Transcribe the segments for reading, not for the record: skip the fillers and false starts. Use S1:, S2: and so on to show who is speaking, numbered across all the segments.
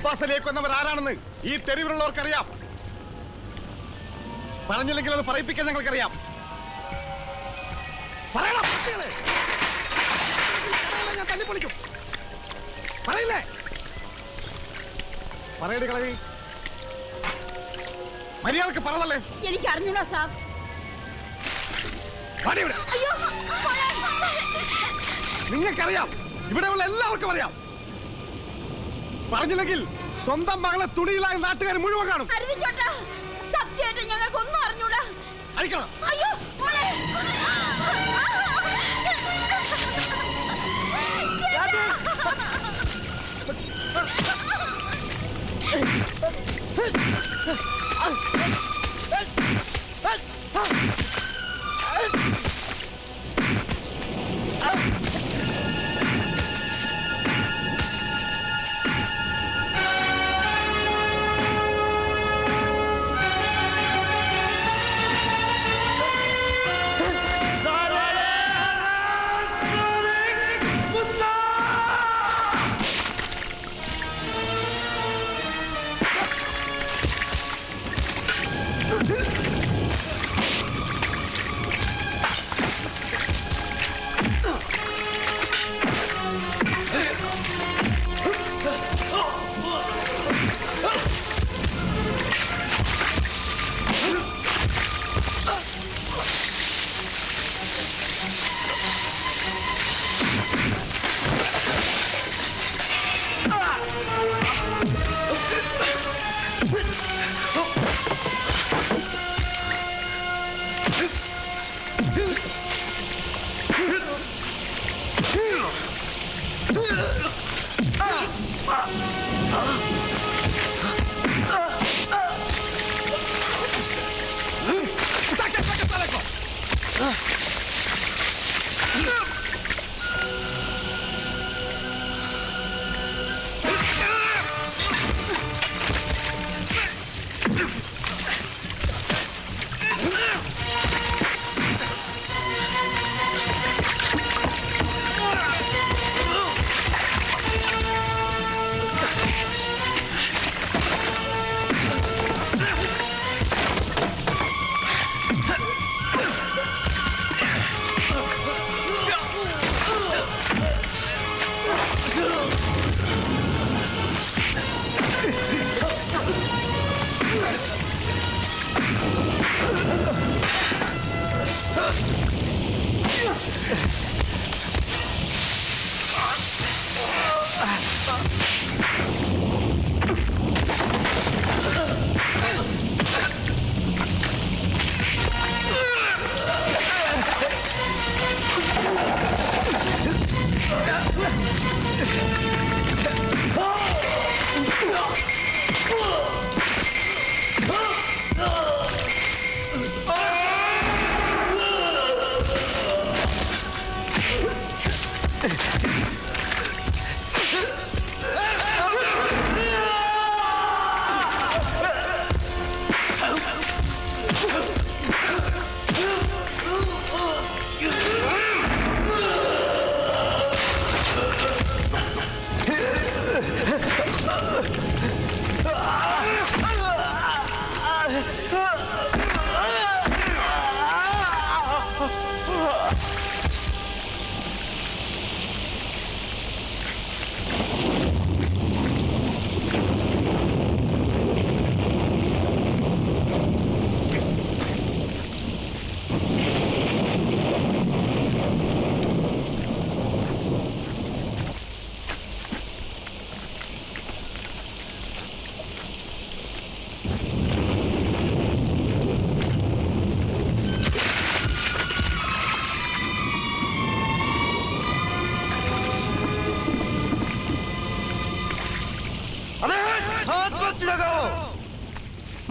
S1: Abbas അലിയെ കൊന്നവർ ആരാണെന്ന് ഈ തെരുവിലുള്ളവർക്കറിയാം. പറഞ്ഞില്ലെങ്കിൽ അത് പറയിപ്പിക്കാൻ ഞങ്ങൾക്കറിയാം. ഞാൻ തല്ലിപ്പൊളിക്കും. പറയില്ലേ? പറയടി കളവി. മര്യാദക്ക് പറഞ്ഞല്ലേ?
S2: എനിക്ക് അറിഞ്ഞൂടാ സാബ്.
S1: നിങ്ങൾക്കറിയാം, ഇവിടെയുള്ള എല്ലാവർക്കും അറിയാം. പറഞ്ഞില്ലെങ്കിൽ സ്വന്തം മകളെ തുണിയിലായ നാട്ടുകാർ മുഴുവൻ കാണും.
S2: സത്യമായിട്ട് ഞങ്ങൾക്കൊന്നും അറിഞ്ഞൂടാ.
S1: അഴിക്കണം.
S2: അയ്യോ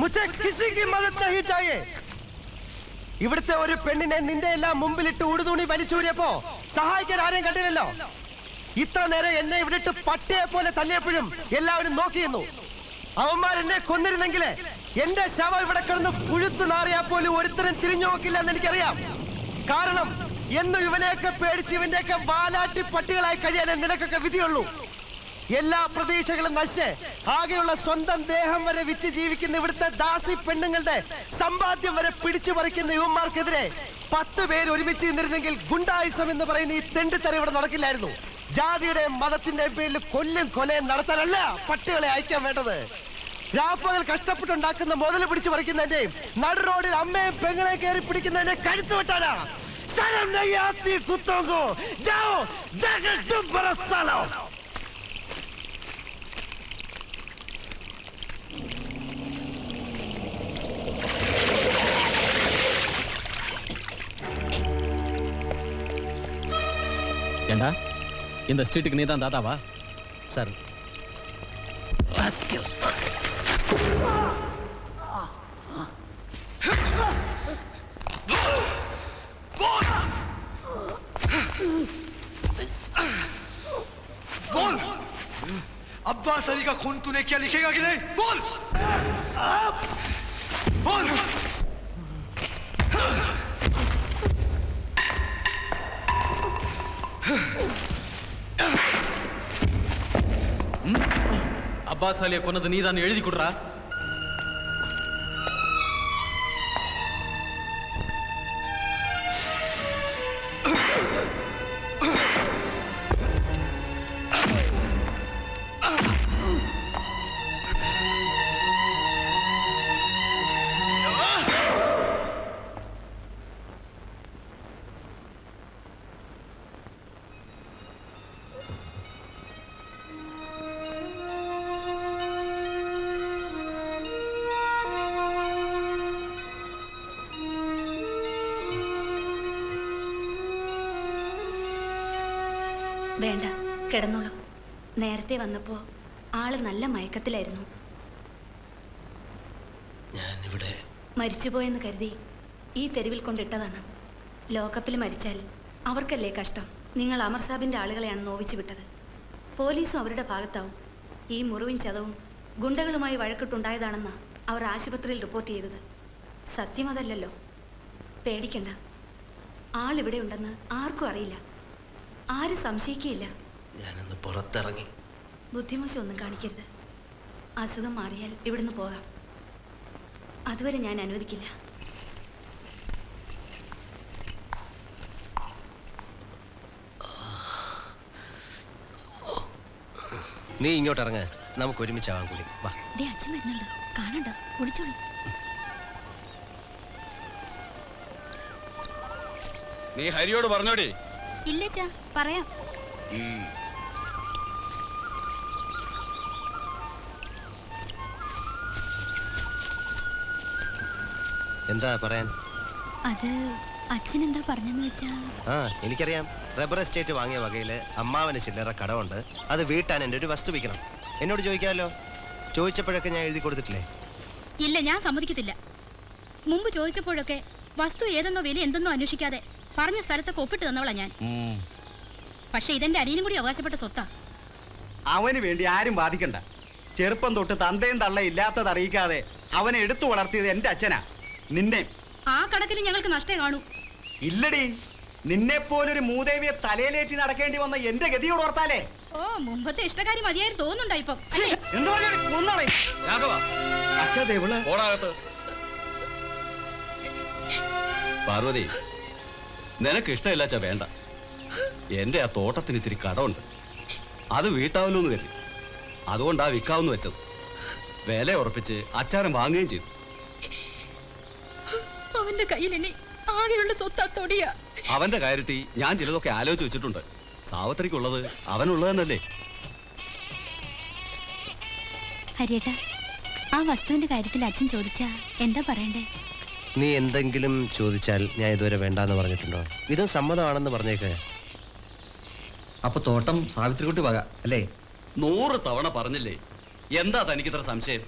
S3: मुझे किसी की मदद नहीं चाहिए. ഇവിടുത്തെ ഒരു പെണ്ണിനെ നിന്റെ എല്ലാം മുമ്പിലിട്ട് ഉടുതുണി വലിച്ചൂരിയപ്പോ സഹായിക്കാൻ ആരെയും കണ്ടില്ലല്ലോ. ഇത്ര നേരം എന്നെ ഇവിടിട്ട് പട്ടിയെ പോലെ തല്ലിയപ്പോഴും എല്ലാവരും നോക്കിയിരുന്നു. അവന്മാരെന്നെ കൊന്നിരുന്നെങ്കിൽ എന്റെ ശവം ഇവിടെ കിടന്ന് പുഴുത്തു നാറിയാ പോലും ഒരുത്തരും തിരിഞ്ഞു നോക്കില്ല എന്ന് എനിക്കറിയാം. കാരണം എന്നും ഇവനെയൊക്കെ പേടിച്ച് ഇവന്റെയൊക്കെ വാലാട്ടി പട്ടികളായി കഴിയാനേ നിനക്കൊക്കെ വിധിയുള്ളൂ. എല്ലാ പ്രതീക്ഷകളും നശിച്ച് ആകെയുള്ള സ്വന്തം ദേഹം വരെ വിറ്റ് ജീവിക്കുന്ന ഇവിടുത്തെ ദാസി പെണ്ണുങ്ങളുടെ സമ്പാദ്യം വരെ പിടിച്ചു പറിക്കുന്ന യുവന്മാർക്കെതിരെ 10 പേര് ഒരുമിച്ച് നിന്നിരുന്നെങ്കിൽ ഗുണ്ടായുസം എന്ന് പറയുന്ന ഈ തെണ്ടിത്തര ഇവിടെ നടക്കില്ലായിരുന്നു. ജാതിയുടെ മതത്തിന്റെ പേരിൽ കൊലയും നടത്താനല്ല പട്ടികളെ അയക്കാൻ വേണ്ടത്. രാപ്പകൽ കഷ്ടപ്പെട്ടുണ്ടാക്കുന്ന മുതൽ പിടിച്ചു പറിക്കുന്നതിന്റെയും നടു റോഡിൽ അമ്മയും പെങ്ങളെ കയറി പിടിക്കുന്നതിന്റെ കഴുത്ത് വെട്ടാനാ.
S4: ஏண்டா இந்த ஸ்ட்ரீட்டுக்கு நீ தான் தாத்தாவா?
S3: சார்
S5: बोल अब्बास अली का खून तूने क्या लिखेगा कि नहीं? बोल बोल
S4: அப்பாஸ் அலியை கொன்னது நீதான் எழுதி கொடுறா.
S2: വേണ്ട, കിടന്നോളൂ. നേരത്തെ വന്നപ്പോ ആള് നല്ല മയക്കത്തിലായിരുന്നു.
S3: ഞാനിവിടെ
S2: മരിച്ചുപോയെന്ന് കരുതി ഈ തെരുവിൽ കൊണ്ടിട്ടതാണ്. ലോക്കപ്പിൽ മരിച്ചാൽ അവർക്കല്ലേ കഷ്ടം. നിങ്ങൾ അമർ സാബിന്റെ ആളുകളെയാണ് നോവിച്ചു വിട്ടത്. പോലീസും അവരുടെ ഭാഗത്താവും. ഈ മുറിവും ചതവും ഗുണ്ടകളുമായി വഴക്കിട്ടുണ്ടായതാണെന്ന് അവർ ആശുപത്രിയിൽ റിപ്പോർട്ട് ചെയ്തത്. സത്യം അതല്ലല്ലോ. പേടിക്കണ്ട, ആളിവിടെ ഉണ്ടെന്ന് ആർക്കും അറിയില്ല. ആരും സംശയിക്കുകയില്ല.
S3: ഞാനൊന്ന് പുറത്തിറങ്ങി.
S2: ബുദ്ധിമോശം ഒന്നും കാണിക്കരുത്. അസുഖം മാറിയാൽ ഇവിടുന്ന് പോകാം. അതുവരെ ഞാൻ അനുവദിക്കില്ല.
S3: നീ ഇങ്ങോട്ട് ഇറങ്ങ, നമുക്ക് ഒരുമിച്ചാവാൻ കൂടി വാ.
S6: അച്ഛൻ വരുന്നുണ്ട്, കാണണ്ട, വിളിച്ചോളൂ.
S4: നീ ഹരിയോട് പറഞ്ഞോടി?
S6: ഇല്ലച്ചാ, പറയാം.
S3: എന്താ പറയാൻ?
S6: അത് അച്ഛൻ എന്താ പറഞ്ഞെന്ന് വെച്ചാ,
S3: എനിക്കറിയാം. റബ്ബർ എസ്റ്റേറ്റ് വാങ്ങിയ വകയില് അമ്മാവന് ചില്ലറ കടമുണ്ട്. അത് വീട്ടാൻ എൻ്റെ ഒരു വസ്തു വിൽക്കണം. എന്നോട് ചോദിക്കാമല്ലോ. ചോദിച്ചപ്പോഴൊക്കെ ഞാൻ എഴുതി കൊടുത്തിട്ടില്ലേ?
S6: ഇല്ല, ഞാൻ സമ്മതിക്കത്തില്ല. മുമ്പ് ചോദിച്ചപ്പോഴൊക്കെ വസ്തു ഏതെന്നോ വില എന്തെന്നോ അന്വേഷിക്കാതെ പറഞ്ഞ സ്ഥലത്തൊക്കെ ഒപ്പിട്ട് തന്നവളാ ഞാൻ. പക്ഷെ ഇതെന്റെ അനിയനും കൂടി അവകാശപ്പെട്ട സ്വത്താ.
S7: അവന് വേണ്ടി ആരും ബാധിക്കണ്ട. ചെറുപ്പം തൊട്ട് തന്തയും തള്ള ഇല്ലാത്തത് അറിയിക്കാതെ അവനെ എടുത്തു വളർത്തിയത് എന്റെ അച്ഛനാ. നിന്നെ
S6: ആ കണക്കിൽ ഞങ്ങൾക്ക് നഷ്ടേ കാണൂ.
S7: ഇല്ലടി, നിന്നെ പോലൊരു മൂദേവിയെ തലയിലേറ്റി നടക്കേണ്ടി വന്ന എന്റെ ഗതിയോട് ഓർത്താലേ.
S6: ഓ, മുമ്പത്തെ ഇഷ്ടക്കാരി മതിയായി തോന്നുന്നുണ്ടോ ഇപ്പം?
S4: പാർവതി, നിനക്ക് ഇഷ്ടമില്ലാച്ച വേണ്ട. എന്റെ ആ തോട്ടത്തിന് ഇത്തിരി കടമുണ്ട്. അത് വീട്ടാവല്ലോ എന്ന് കരുതി. അതുകൊണ്ടാ വിൽക്കാവെന്ന് വെച്ചത്. വില ഉറപ്പിച്ച് അച്ചാരം വാങ്ങുകയും ചെയ്തു.
S6: അവന്റെ കയ്യിൽ ഇനി ആകെയുള്ള സ്വത്താ തൊടിയ.
S4: അവന്റെ കാര്യത്തിൽ ഞാൻ ചിലതൊക്കെ ആലോചിച്ച് വെച്ചിട്ടുണ്ട്. സാവത്രിക്കുള്ളത് അവനുള്ളതെന്നല്ലേ.
S6: ഹരിയേട്ടാ, ആ വസ്തുവിന്റെ കാര്യത്തിൽ അച്ഛൻ ചോദിച്ചാ എന്താ പറയണ്ടേ?
S3: നീ എന്തെങ്കിലും ചോദിച്ചാൽ ഞാൻ ഇതുവരെ വേണ്ടാന്ന് പറഞ്ഞിട്ടുണ്ടോ? ഇതും സമ്മതമാണെന്ന് പറഞ്ഞേക്ക്.
S4: അപ്പൊ തോട്ടം സാവിത്രിക്കുട്ടി വക അല്ലേ? 100 തവണ പറഞ്ഞില്ലേ. എന്താ തനിക്കിത്ര സംശയം?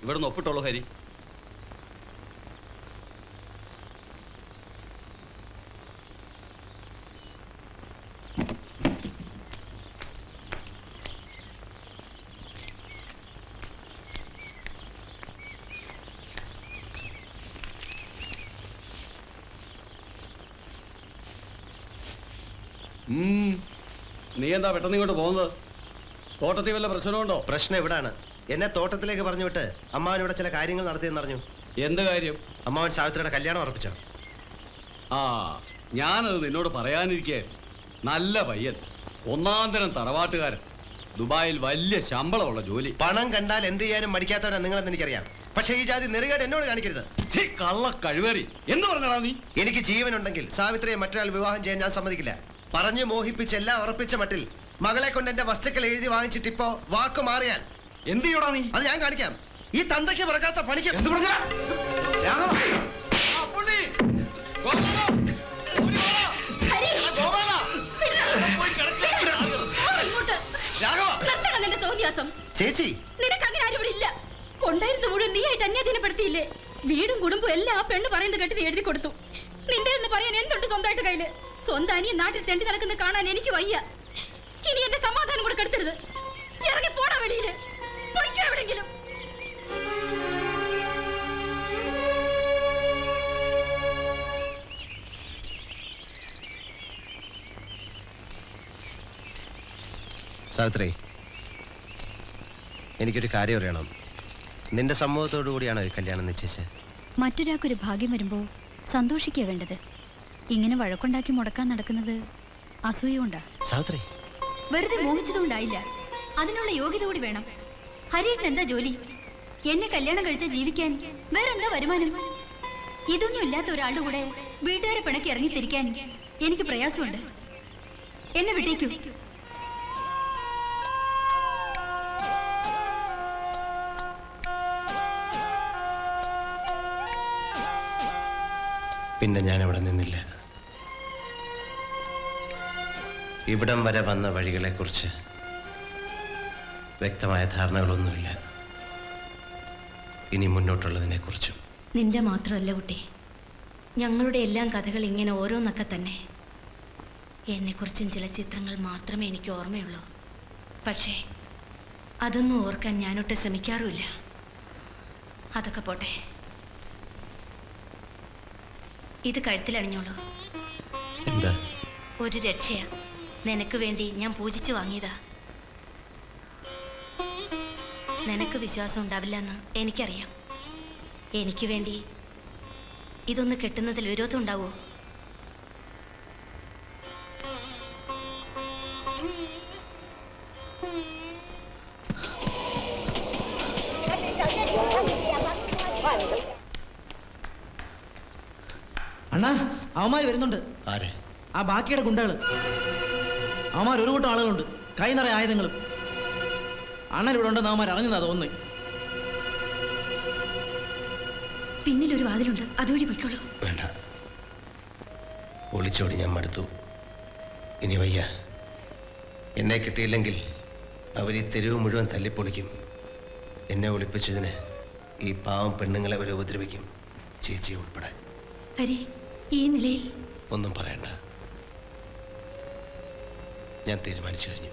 S4: ഇവിടുന്ന് ഒപ്പിട്ടോളൂ ഹരി. നീ എന്താ പെട്ടെന്ന് ഇങ്ങോട്ട് പോകുന്നത്? തോട്ടത്തിൽ വല്ല പ്രശ്നമുണ്ടോ?
S3: പ്രശ്നം എവിടാണ്? എന്നെ തോട്ടത്തിലേക്ക് പറഞ്ഞു വിട്ട് അമ്മാവൻ ഇവിടെ ചില കാര്യങ്ങൾ നടത്തിയെന്ന് അറിഞ്ഞു.
S4: എന്ത് കാര്യം?
S3: അമ്മാവൻ സാവിത്രിയുടെ കല്യാണം ഉറപ്പിച്ചോ?
S4: ആ, ഞാനത് നിന്നോട് പറയാനിരിക്കേ. നല്ല പയ്യൻ, ഒന്നാന്തരം തറവാട്ടുകാരൻ, ദുബായിൽ വലിയ ശമ്പളമുള്ള ജോലി.
S3: പണം കണ്ടാൽ എന്ത് ചെയ്യാനും മടിക്കാത്തവനാ നിങ്ങളെന്ന് എനിക്കറിയാം. പക്ഷേ ഈ ജാതി നെറുകേട് എന്നോട് കാണിക്കരുത്.
S4: കള്ള കഴിവേറി എന്ന് പറഞ്ഞടാ നീ.
S3: എനിക്ക് ജീവനുണ്ടെങ്കിൽ സാവിത്രിയെ മറ്റൊരാൾ വിവാഹം ചെയ്യാൻ ഞാൻ സമ്മതിക്കില്ല. പറഞ്ഞു മോഹിപ്പിച്ച് എല്ലാം ഉറപ്പിച്ച മട്ടിൽ മകളെ കൊണ്ട് എന്റെ വസ്തുക്കൾ എഴുതി വാങ്ങിച്ചിട്ട് ഇപ്പോ വാക്ക് മാറിയാൽ
S4: എന്ത് ചെയ്യൂടാ നീ?
S3: അത് ഞാൻ കാണിക്കാം. ഈ തന്തയ്ക്ക് പിറക്കാത്ത പണിക്ക്
S4: എന്ത് പറഞ്ഞ?
S3: ചേച്ചി,
S6: നിനക്ക് അങ്ങനെ ആരും ഇവിടെ ഇല്ല. ഉണ്ടായിരുന്ന മുഴുവൻ നീ ആയിട്ട് അന്യാധീനപ്പെടുത്തിയില്ലേ? വീടും കുടുംബവും എല്ലാം ആ പെണ്ണ് പറയുന്നത് കേട്ട് നീ എഴുതി കൊടുത്തു. നിന്റെ എന്ന് പറയാൻ എന്തുണ്ട് സ്വന്തമായിട്ട് കയ്യില്? സ്വന്തം അനിയൻ നാട്ടിൽ തെണ്ടി നടക്കുന്നത് കാണാൻ എനിക്ക് വയ്യ. ഇനി എന്റെ സമാധാനം കൂടെ കെടുത്തരുത്. ഇറങ്ങി പോടാ വെളിയില്. പൊയ്ക്കോ എവിടെങ്കിലും.
S3: സാവിത്രി, എനിക്കൊരു കാര്യം അറിയണം. നിന്റെ സമ്മതത്തോടു കൂടിയാണോ ഈ കല്യാണം നിശ്ചയിച്ചത്?
S6: മറ്റൊരാൾക്കൊരു ഭാഗ്യം വരുമ്പോ സന്തോഷിക്കുക വേണ്ടത്. ഇങ്ങനെ വഴക്കുണ്ടാക്കി മുടക്കാൻ നടക്കുന്നത് അസൂയുണ്ടാ.
S3: സാവിത്രി,
S6: വെറുതെ മോഹിച്ചതുകൊണ്ടായില്ല, അതിനുള്ള യോഗ്യത കൂടി വേണം. ഹരിയേട്ടൻ എന്താ ജോലി? എന്നെ കല്യാണം കഴിച്ച ജീവിക്കാൻ വേറെന്താ വരുമാനം? ഇതൊന്നും ഇല്ലാത്ത ഒരാളുടെ കൂടെ വീട്ടുകാരെ പിണക്കി ഇറങ്ങിത്തിരിക്കാൻ എനിക്ക് പ്രയാസമുണ്ട്. എന്നെ വിട്ടേക്കൂ.
S3: പിന്നെ ഞാൻ അവിടെ നിന്നില്ല. ഇവിടം വരെ വന്ന വഴികളെക്കുറിച്ച് വ്യക്തമായ ധാരണകളൊന്നുമില്ല. ഇനി മുന്നോട്ടുള്ളതിനെ കുറിച്ചും.
S2: നിന്റെ മാത്രമല്ല കുട്ടി, ഞങ്ങളുടെ എല്ലാം കഥകൾ ഇങ്ങനെ ഓരോന്നൊക്കെ തന്നെ. എന്നെക്കുറിച്ചും ചില ചിത്രങ്ങൾ മാത്രമേ എനിക്ക് ഓർമ്മയുള്ളൂ. പക്ഷേ അതൊന്നും ഓർക്കാൻ ഞാനൊട്ട് ശ്രമിക്കാറുമില്ല. അതൊക്കെ പോട്ടെ, ഇത് കഴുത്തിലണിഞ്ഞോളൂ.
S3: എന്താ?
S2: ഒരു രക്ഷയാ. നിനക്ക് വേണ്ടി ഞാൻ പൂജിച്ചു വാങ്ങിയതാ. നിനക്ക് വിശ്വാസം ഉണ്ടാവില്ല എന്ന് എനിക്കറിയാം. എനിക്ക് വേണ്ടി ഇതൊന്ന് കെട്ടുന്നതിൽ വിരോധം ഉണ്ടാവോ?
S8: അണ്ണാ, അവന്മാര് വരുന്നുണ്ട്.
S3: ആരെ?
S8: ആ ബാക്കിയുടെ ഗുണ്ടകള്. അവന്മാർ ഒരു കൂട്ടം ആളുകളുണ്ട്, കൈ നിറയെ ആയുധങ്ങളും. അണ്ണൻ ഇവിടെ ഉണ്ടെന്ന് അവന്മാർ അറിഞ്ഞതാ തോന്നുന്നു.
S2: പിന്നിലൊരു വാതിലുണ്ട്, അതുവഴി പൊയ്ക്കോളൂ.
S3: വേണ്ട, ഒളിച്ചോടി ഞാൻ മടുത്തു. ഇനി വയ്യ. എന്നെ കിട്ടിയില്ലെങ്കിൽ അവർ ഈ തെരുവ് മുഴുവൻ തല്ലിപ്പൊളിക്കും. എന്നെ ഒളിപ്പിച്ചതിന് ഈ പാവം പെണ്ണുങ്ങളെ അവർ ഉപദ്രവിക്കും, ചേച്ചി ഉൾപ്പെടെ.
S2: ഹരി, ഈ നിലയിൽ
S3: ഒന്നും പറയണ്ട. ഞാൻ തീരുമാനിച്ചു കഴിഞ്ഞു.